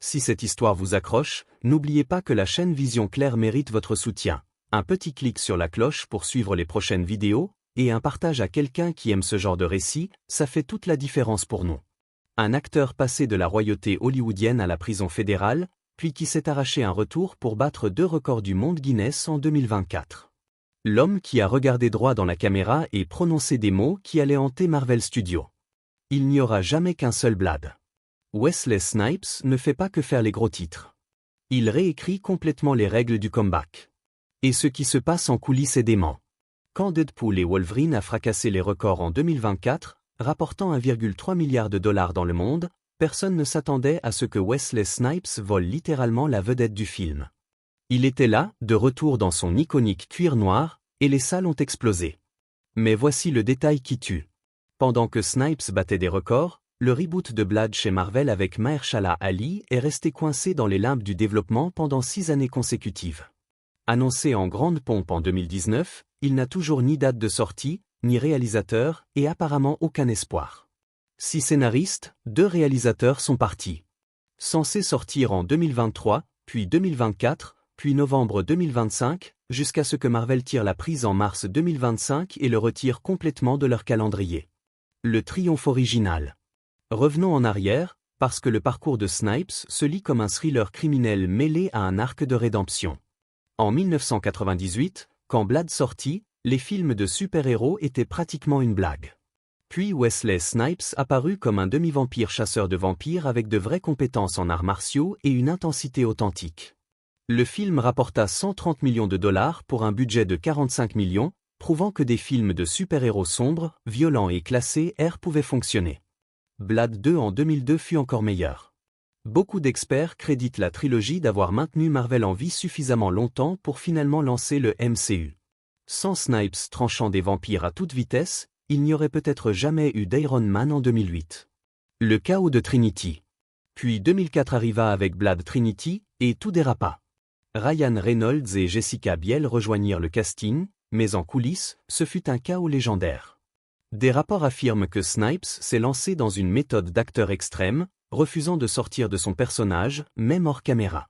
Si cette histoire vous accroche, n'oubliez pas que la chaîne Vision Claire mérite votre soutien. Un petit clic sur la cloche pour suivre les prochaines vidéos, et un partage à quelqu'un qui aime ce genre de récit, ça fait toute la différence pour nous. Un acteur passé de la royauté hollywoodienne à la prison fédérale, puis qui s'est arraché un retour pour battre 2 records du monde Guinness en 2024. L'homme qui a regardé droit dans la caméra et prononcé des mots qui allaient hanter Marvel Studios. Il n'y aura jamais qu'un seul Blade. Wesley Snipes ne fait pas que faire les gros titres. Il réécrit complètement les règles du comeback. Et ce qui se passe en coulisses est dément. Quand Deadpool et Wolverine a fracassé les records en 2024, rapportant 1,3 milliard de dollars dans le monde, personne ne s'attendait à ce que Wesley Snipes vole littéralement la vedette du film. Il était là, de retour dans son iconique cuir noir, et les salles ont explosé. Mais voici le détail qui tue. Pendant que Snipes battait des records, le reboot de Blade chez Marvel avec Mahershala Ali est resté coincé dans les limbes du développement pendant 6 années consécutives. Annoncé en grande pompe en 2019, il n'a toujours ni date de sortie, ni réalisateur, et apparemment aucun espoir. 6 scénaristes, 2 réalisateurs sont partis. Censé sortir en 2023, puis 2024, puis novembre 2025, jusqu'à ce que Marvel tire la prise en mars 2025 et le retire complètement de leur calendrier. Le triomphe original. Revenons en arrière, parce que le parcours de Snipes se lit comme un thriller criminel mêlé à un arc de rédemption. En 1998, quand Blade sortit, les films de super-héros étaient pratiquement une blague. Puis Wesley Snipes apparut comme un demi-vampire chasseur de vampires avec de vraies compétences en arts martiaux et une intensité authentique. Le film rapporta 130 millions de dollars pour un budget de 45 millions, prouvant que des films de super-héros sombres, violents et classés R pouvaient fonctionner. Blade 2 en 2002 fut encore meilleur. Beaucoup d'experts créditent la trilogie d'avoir maintenu Marvel en vie suffisamment longtemps pour finalement lancer le MCU. Sans Snipes tranchant des vampires à toute vitesse, il n'y aurait peut-être jamais eu d'Iron Man en 2008. Le chaos de Trinity. Puis 2004 arriva avec Blade Trinity, et tout dérapa. Ryan Reynolds et Jessica Biel rejoignirent le casting, mais en coulisses, ce fut un chaos légendaire. Des rapports affirment que Snipes s'est lancé dans une méthode d'acteur extrême, refusant de sortir de son personnage, même hors caméra.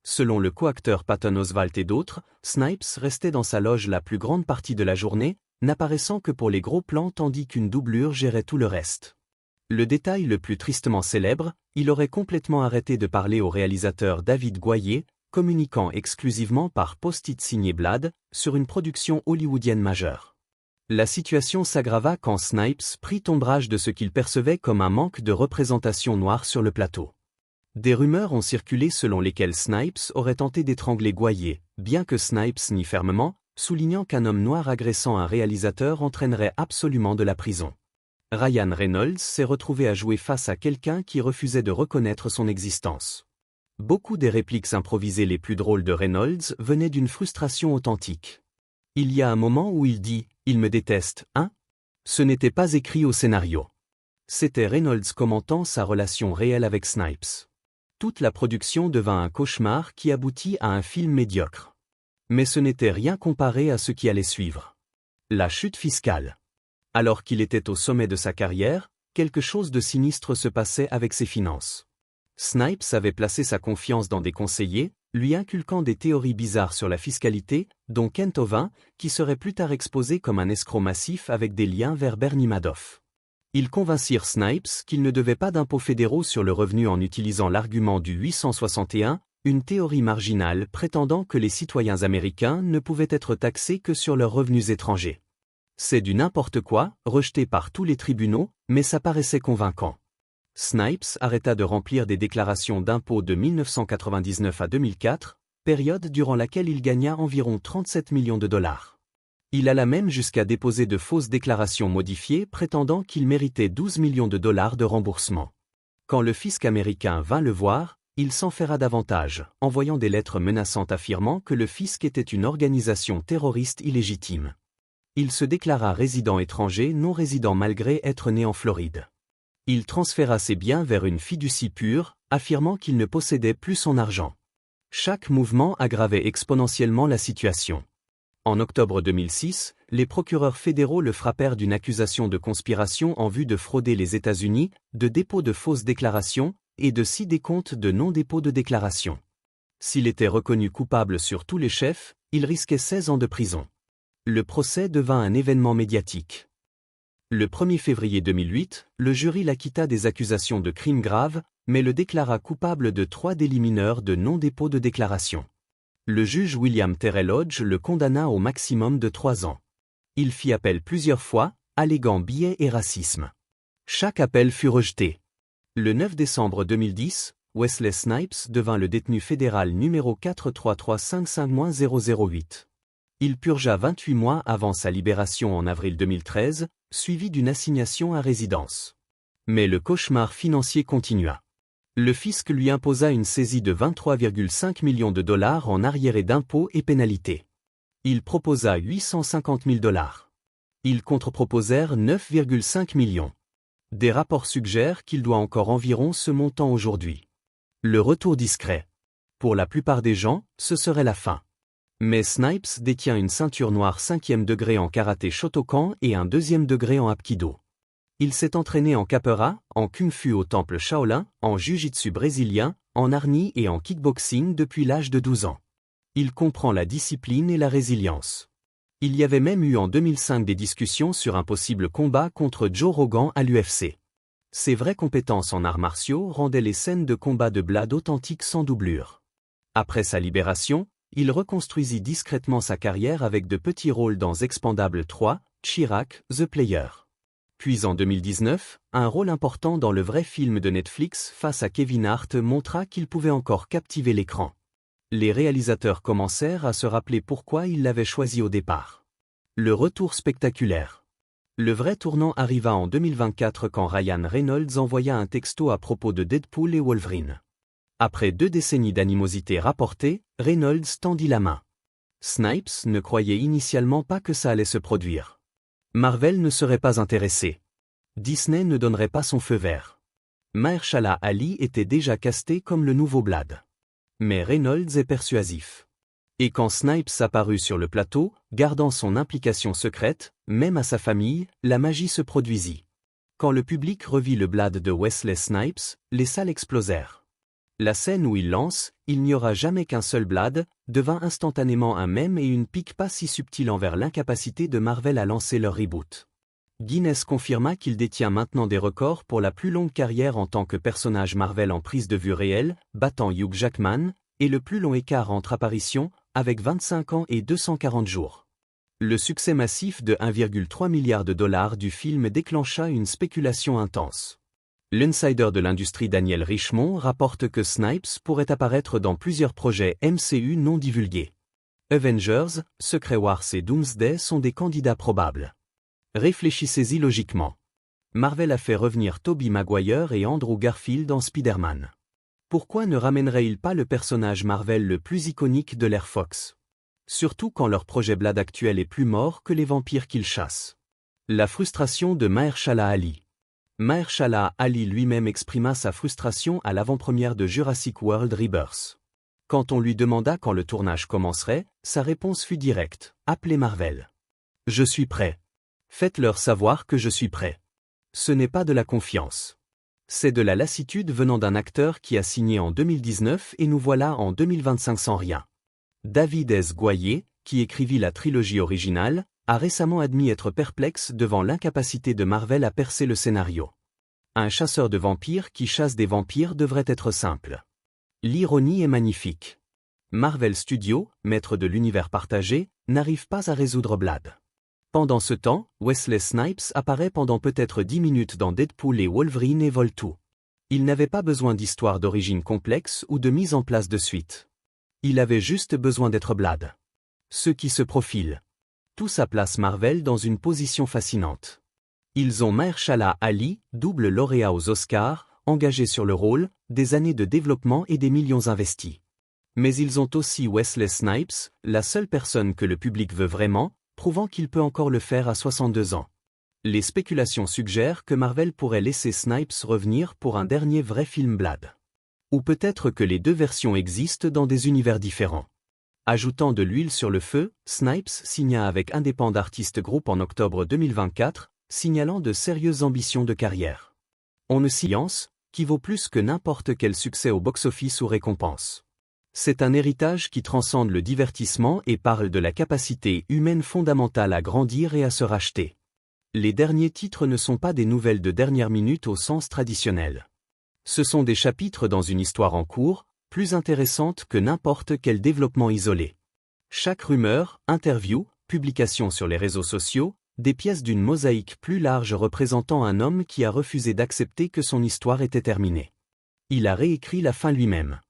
Selon le co-acteur Patton Oswalt et d'autres, Snipes restait dans sa loge la plus grande partie de la journée, n'apparaissant que pour les gros plans tandis qu'une doublure gérait tout le reste. Le détail le plus tristement célèbre, il aurait complètement arrêté de parler au réalisateur David Goyer, communiquant exclusivement par post-it signé Blade, sur une production hollywoodienne majeure. La situation s'aggrava quand Snipes prit ombrage de ce qu'il percevait comme un manque de représentation noire sur le plateau. Des rumeurs ont circulé selon lesquelles Snipes aurait tenté d'étrangler Goyer, bien que Snipes nie fermement, soulignant qu'un homme noir agressant un réalisateur entraînerait absolument de la prison. Ryan Reynolds s'est retrouvé à jouer face à quelqu'un qui refusait de reconnaître son existence. Beaucoup des répliques improvisées les plus drôles de Reynolds venaient d'une frustration authentique. Il y a un moment où il dit « Il me déteste, hein ?» Ce n'était pas écrit au scénario. C'était Reynolds commentant sa relation réelle avec Snipes. Toute la production devint un cauchemar qui aboutit à un film médiocre. Mais ce n'était rien comparé à ce qui allait suivre. La chute fiscale. Alors qu'il était au sommet de sa carrière, quelque chose de sinistre se passait avec ses finances. Snipes avait placé sa confiance dans des conseillers, lui inculquant des théories bizarres sur la fiscalité, dont Kent Hovind, qui serait plus tard exposé comme un escroc massif avec des liens vers Bernie Madoff. Ils convainquirent Snipes qu'il ne devait pas d'impôts fédéraux sur le revenu en utilisant l'argument du 861, une théorie marginale prétendant que les citoyens américains ne pouvaient être taxés que sur leurs revenus étrangers. C'est du n'importe quoi, rejeté par tous les tribunaux, mais ça paraissait convaincant. Snipes arrêta de remplir des déclarations d'impôts de 1999 à 2004, période durant laquelle il gagna environ 37 millions de dollars. Il alla même jusqu'à déposer de fausses déclarations modifiées prétendant qu'il méritait 12 millions de dollars de remboursement. Quand le fisc américain vint le voir, il s'enferra davantage, envoyant des lettres menaçantes affirmant que le fisc était une organisation terroriste illégitime. Il se déclara résident étranger non résident malgré être né en Floride. Il transféra ses biens vers une fiducie pure, affirmant qu'il ne possédait plus son argent. Chaque mouvement aggravait exponentiellement la situation. En octobre 2006, les procureurs fédéraux le frappèrent d'une accusation de conspiration en vue de frauder les États-Unis, de dépôt de fausses déclarations, et de 6 décomptes de non-dépôt de déclaration. S'il était reconnu coupable sur tous les chefs, il risquait 16 ans de prison. Le procès devint un événement médiatique. Le 1er février 2008, le jury l'acquitta des accusations de crimes graves, mais le déclara coupable de 3 délits mineurs de non-dépôt de déclaration. Le juge William Terrell Hodge le condamna au maximum de 3 ans. Il fit appel plusieurs fois, alléguant biais et racisme. Chaque appel fut rejeté. Le 9 décembre 2010, Wesley Snipes devint le détenu fédéral numéro 43355-008. Il purgea 28 mois avant sa libération en avril 2013, suivi d'une assignation à résidence. Mais le cauchemar financier continua. Le fisc lui imposa une saisie de 23,5 millions de dollars en arriérés d'impôts et pénalités. Il proposa 850 000 dollars. Ils contre-proposèrent 9,5 millions. Des rapports suggèrent qu'il doit encore environ ce montant aujourd'hui. Le retour discret. Pour la plupart des gens, ce serait la fin. Mais Snipes détient une ceinture noire 5e degré en karaté Shotokan et un 2e degré en Apkido. Il s'est entraîné en capoeira, en kung-fu au temple Shaolin, en jiu-jitsu brésilien, en arnis et en kickboxing depuis l'âge de 12 ans. Il comprend la discipline et la résilience. Il y avait même eu en 2005 des discussions sur un possible combat contre Joe Rogan à l'UFC. Ses vraies compétences en arts martiaux rendaient les scènes de combat de Blade authentiques sans doublure. Après sa libération, il reconstruisit discrètement sa carrière avec de petits rôles dans Expendables 3, Chirac, The Player. Puis en 2019, un rôle important dans le vrai film de Netflix face à Kevin Hart montra qu'il pouvait encore captiver l'écran. Les réalisateurs commencèrent à se rappeler pourquoi ils l'avaient choisi au départ. Le retour spectaculaire. Le vrai tournant arriva en 2024 quand Ryan Reynolds envoya un texto à propos de Deadpool et Wolverine. Après 2 décennies d'animosité rapportée, Reynolds tendit la main. Snipes ne croyait initialement pas que ça allait se produire. Marvel ne serait pas intéressé. Disney ne donnerait pas son feu vert. Mahershala Ali était déjà casté comme le nouveau Blade. Mais Reynolds est persuasif. Et quand Snipes apparut sur le plateau, gardant son implication secrète, même à sa famille, la magie se produisit. Quand le public revit le Blade de Wesley Snipes, les salles explosèrent. La scène où il lance « Il n'y aura jamais qu'un seul Blade » devint instantanément un mème et une pique pas si subtile envers l'incapacité de Marvel à lancer leur reboot. Guinness confirma qu'il détient maintenant des records pour la plus longue carrière en tant que personnage Marvel en prise de vue réelle, battant Hugh Jackman, et le plus long écart entre apparitions, avec 25 ans et 240 jours. Le succès massif de 1,3 milliard de dollars du film déclencha une spéculation intense. L'insider de l'industrie Daniel Richmond rapporte que Snipes pourrait apparaître dans plusieurs projets MCU non divulgués. Avengers, Secret Wars et Doomsday sont des candidats probables. Réfléchissez-y logiquement. Marvel a fait revenir Tobey Maguire et Andrew Garfield en Spider-Man. Pourquoi ne ramènerait-il pas le personnage Marvel le plus iconique de l'ère Fox? Surtout quand leur projet Blade actuel est plus mort que les vampires qu'ils chassent. La frustration de Mahershala Ali. Mahershala Ali lui-même exprima sa frustration à l'avant-première de Jurassic World Rebirth. Quand on lui demanda quand le tournage commencerait, sa réponse fut directe : appelez Marvel. Je suis prêt. Faites-leur savoir que je suis prêt. Ce n'est pas de la confiance. C'est de la lassitude venant d'un acteur qui a signé en 2019 et nous voilà en 2025 sans rien. David S. Goyer, qui écrivit la trilogie originale, a récemment admis être perplexe devant l'incapacité de Marvel à percer le scénario. Un chasseur de vampires qui chasse des vampires devrait être simple. L'ironie est magnifique. Marvel Studios, maître de l'univers partagé, n'arrive pas à résoudre Blade. Pendant ce temps, Wesley Snipes apparaît pendant peut-être 10 minutes dans Deadpool et Wolverine et vole tout. Il n'avait pas besoin d'histoire d'origine complexe ou de mise en place de suite. Il avait juste besoin d'être Blade. Ceux qui se profilent. Tout ça place Marvel dans une position fascinante. Ils ont Mahershala Ali, double lauréat aux Oscars, engagé sur le rôle, des années de développement et des millions investis. Mais ils ont aussi Wesley Snipes, la seule personne que le public veut vraiment, prouvant qu'il peut encore le faire à 62 ans. Les spéculations suggèrent que Marvel pourrait laisser Snipes revenir pour un dernier vrai film Blade. Ou peut-être que les 2 versions existent dans des univers différents. Ajoutant de l'huile sur le feu, Snipes signa avec Independent Artist Group en octobre 2024, signalant de sérieuses ambitions de carrière. On ne science qui vaut plus que n'importe quel succès au box-office ou récompense. C'est un héritage qui transcende le divertissement et parle de la capacité humaine fondamentale à grandir et à se racheter. Les derniers titres ne sont pas des nouvelles de dernière minute au sens traditionnel. Ce sont des chapitres dans une histoire en cours, plus intéressante que n'importe quel développement isolé. Chaque rumeur, interview, publication sur les réseaux sociaux, des pièces d'une mosaïque plus large représentant un homme qui a refusé d'accepter que son histoire était terminée. Il a réécrit la fin lui-même.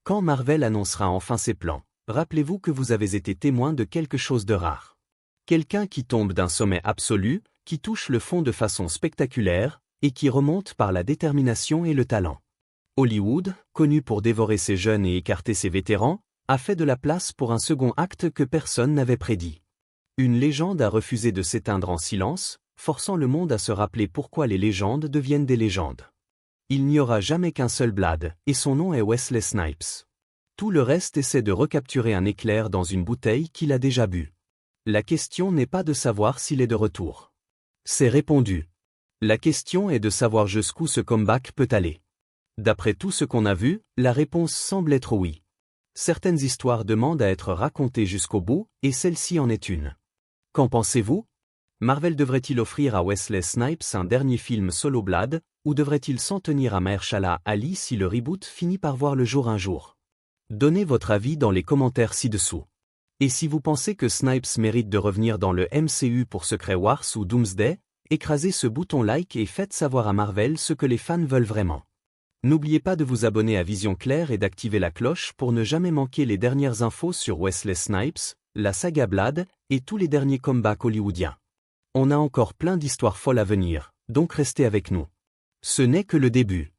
Quand Marvel annoncera enfin ses plans, rappelez-vous que vous avez été témoin de quelque chose de rare. Quelqu'un qui tombe d'un sommet absolu, qui touche le fond de façon spectaculaire, et qui remonte par la détermination et le talent. Hollywood, connu pour dévorer ses jeunes et écarter ses vétérans, a fait de la place pour un second acte que personne n'avait prédit. Une légende a refusé de s'éteindre en silence, forçant le monde à se rappeler pourquoi les légendes deviennent des légendes. Il n'y aura jamais qu'un seul Blade, et son nom est Wesley Snipes. Tout le reste essaie de recapturer un éclair dans une bouteille qu'il a déjà bu. La question n'est pas de savoir s'il est de retour. C'est répondu. La question est de savoir jusqu'où ce comeback peut aller. D'après tout ce qu'on a vu, la réponse semble être oui. Certaines histoires demandent à être racontées jusqu'au bout, et celle-ci en est une. Qu'en pensez-vous? Marvel devrait-il offrir à Wesley Snipes un dernier film solo Blade, ou devrait-il s'en tenir à Mahershala Ali si le reboot finit par voir le jour un jour? Donnez votre avis dans les commentaires ci-dessous. Et si vous pensez que Snipes mérite de revenir dans le MCU pour Secret Wars ou Doomsday, écrasez ce bouton like et faites savoir à Marvel ce que les fans veulent vraiment. N'oubliez pas de vous abonner à Vision Claire et d'activer la cloche pour ne jamais manquer les dernières infos sur Wesley Snipes, la saga Blade, et tous les derniers comebacks hollywoodiens. On a encore plein d'histoires folles à venir, donc restez avec nous. Ce n'est que le début.